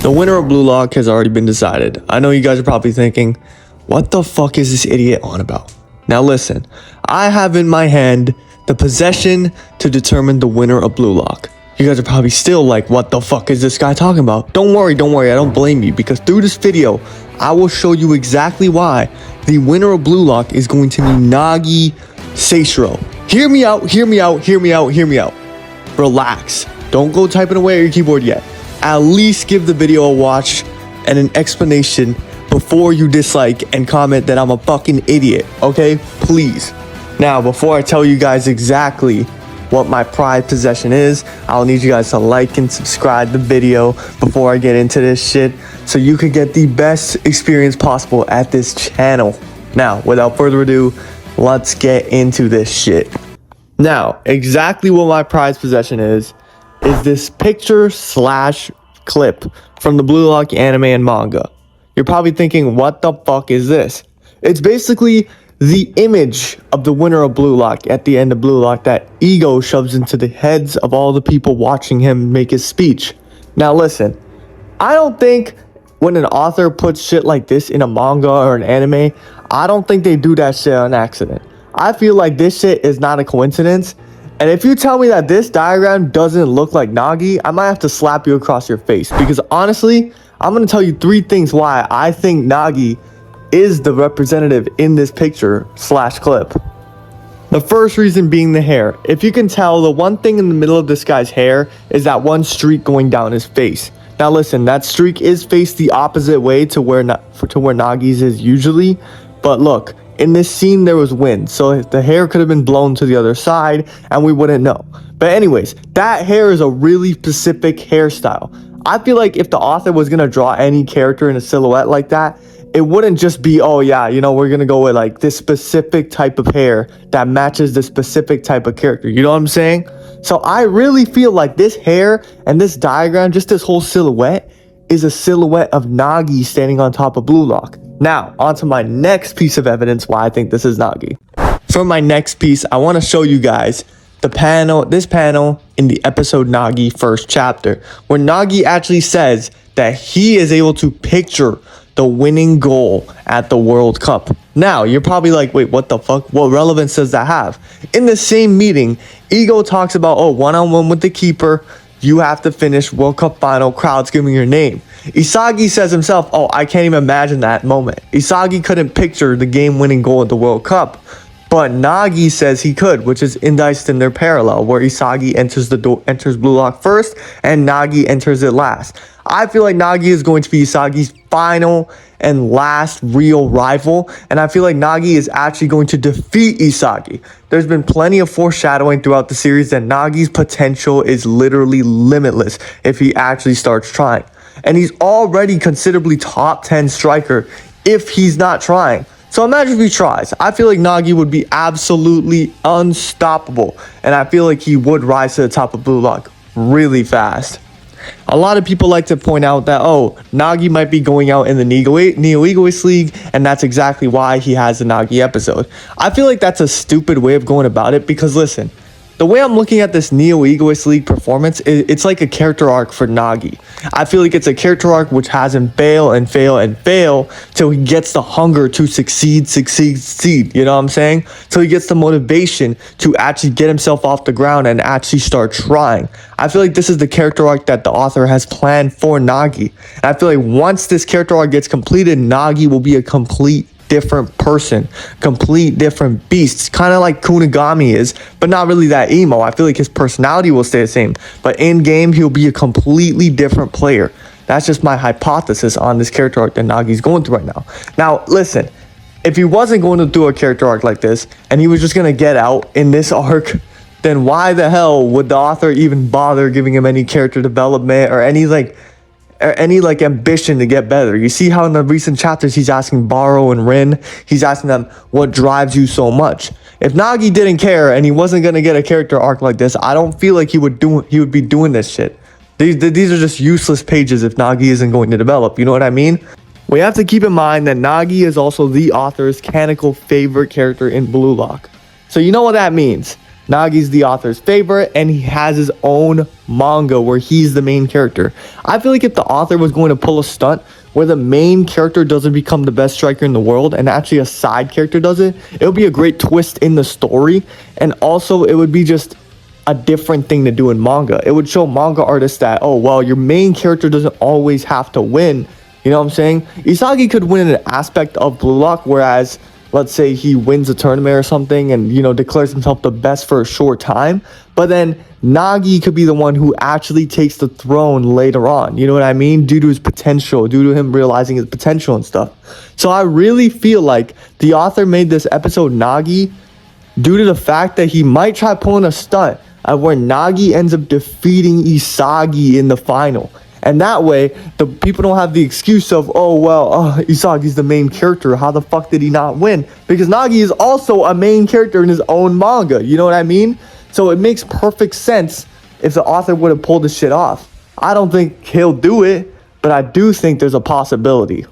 The winner of Blue Lock has already been decided. I know you guys are probably thinking, what the fuck is this idiot on about? Now listen, I have in my hand the possession to determine the winner of Blue Lock. You guys are probably still like, what the fuck is this guy talking about? Don't worry, I don't blame you, because through this video, I will show you exactly why the winner of Blue Lock is going to be Nagi Seishiro. Hear me out. Relax. Don't go typing away at your keyboard yet. At least give the video a watch and an explanation before you dislike and comment that I'm a fucking idiot, okay? Please. Now, before I tell you guys exactly what my prized possession is, I'll need you guys to like and subscribe the video before I get into this shit so you can get the best experience possible at this channel. Now, without further ado, let's get into this shit. Now, exactly what my prized possession is this picture / clip from the Blue Lock anime and manga. You're probably thinking, what the fuck is this? It's basically the image of the winner of Blue Lock at the end of Blue Lock that Ego shoves into the heads of all the people watching him make his speech. Now listen, I don't think when an author puts shit like this in a manga or an anime, I don't think they do that shit on accident. I feel like this shit is not a coincidence. And if you tell me that this diagram doesn't look like Nagi, I might have to slap you across your face. Because honestly, I'm going to tell you 3 things why I think Nagi is the representative in this picture / clip. The first reason being the hair. If you can tell, the one thing in the middle of this guy's hair is that one streak going down his face. Now listen, that streak is faced the opposite way to where Nagi's is usually. But look, in this scene there was wind, so the hair could have been blown to the other side and we wouldn't know. But anyways, that hair is a really specific hairstyle. I feel like if the author was going to draw any character in a silhouette like that, it wouldn't just be, oh yeah, you know, we're going to go with like this specific type of hair that matches the specific type of character. You know what I'm saying? So I really feel like this hair and this diagram, just this whole silhouette, is a silhouette of Nagi standing on top of Blue Lock. Now, on to my next piece of evidence why I think this is Nagi. For my next piece, I want to show you guys this panel in the episode Nagi first chapter, where Nagi actually says that he is able to picture the winning goal at the World Cup. Now, you're probably like, wait, what the fuck? What relevance does that have? In the same meeting, Ego talks about, oh, one-on-one with the keeper, you have to finish World Cup final, crowd screaming your name. Isagi says himself, oh, I can't even imagine that moment. Isagi couldn't picture the game-winning goal at the World Cup, but Nagi says he could, which is indiced in their parallel, where Isagi enters Blue Lock first and Nagi enters it last. I feel like Nagi is going to be Isagi's final and last real rival, and I feel like Nagi is actually going to defeat Isagi. There's been plenty of foreshadowing throughout the series that Nagi's potential is literally limitless if he actually starts trying. And he's already considerably top 10 striker if he's not trying. So imagine if he tries. I feel like Nagi would be absolutely unstoppable, and I feel like he would rise to the top of Blue Lock really fast. A lot of people like to point out that, oh, Nagi might be going out in the Neo Egoist League, and that's exactly why he has the Nagi episode. I feel like that's a stupid way of going about it, because listen, the way I'm looking at this Neo Egoist League performance, it's like a character arc for Nagi. I feel like it's a character arc which has him fail till he gets the hunger to succeed. You know what I'm saying? Till he gets the motivation to actually get himself off the ground and actually start trying. I feel like this is the character arc that the author has planned for Nagi. And I feel like once this character arc gets completed, Nagi will be a complete different person, complete different beasts, kind of like Kunigami is, but not really that emo. I feel like his personality will stay the same, but in game he'll be a completely different player. That's just my hypothesis on this character arc that Nagi's going through right now. Now listen, if he wasn't going to do a character arc like this and he was just going to get out in this arc, then why the hell would the author even bother giving him any character development or any ambition to get better? You see how in the recent chapters he's asking Baro and Rin, he's asking them, what drives you so much? If Nagi didn't care and he wasn't going to get a character arc like this, I don't feel like he would be doing this shit. These are just useless pages if Nagi isn't going to develop, you know what I mean? We have to keep in mind that Nagi is also the author's canonical favorite character in Blue Lock. So you know what that means. Nagi's the author's favorite, and he has his own manga where he's the main character. I feel like if the author was going to pull a stunt where the main character doesn't become the best striker in the world and actually a side character does it, it would be a great twist in the story. And also, it would be just a different thing to do in manga. It would show manga artists that, oh, well, your main character doesn't always have to win. You know what I'm saying? Isagi could win an aspect of Blue Lock, whereas let's say he wins a tournament or something and, you know, declares himself the best for a short time. But then Nagi could be the one who actually takes the throne later on. You know what I mean? Due to his potential, due to him realizing his potential and stuff. So I really feel like the author made this episode Nagi due to the fact that he might try pulling a stunt of where Nagi ends up defeating Isagi in the final. And that way, the people don't have the excuse of, oh, well, Isagi's the main character. How the fuck did he not win? Because Nagi is also a main character in his own manga. You know what I mean? So it makes perfect sense if the author would have pulled this shit off. I don't think he'll do it, but I do think there's a possibility.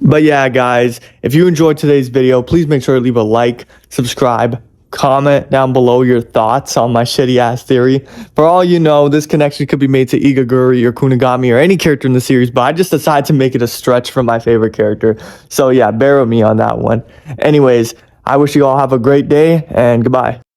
But yeah, guys, if you enjoyed today's video, please make sure to leave a like, subscribe, comment down below your thoughts on my shitty ass theory. For all you know, this connection could be made to Igaguri or Kunigami or any character in the series, but I just decided to make it a stretch from my favorite character. So yeah, bear with me on that one. Anyways, I wish you all have a great day and goodbye.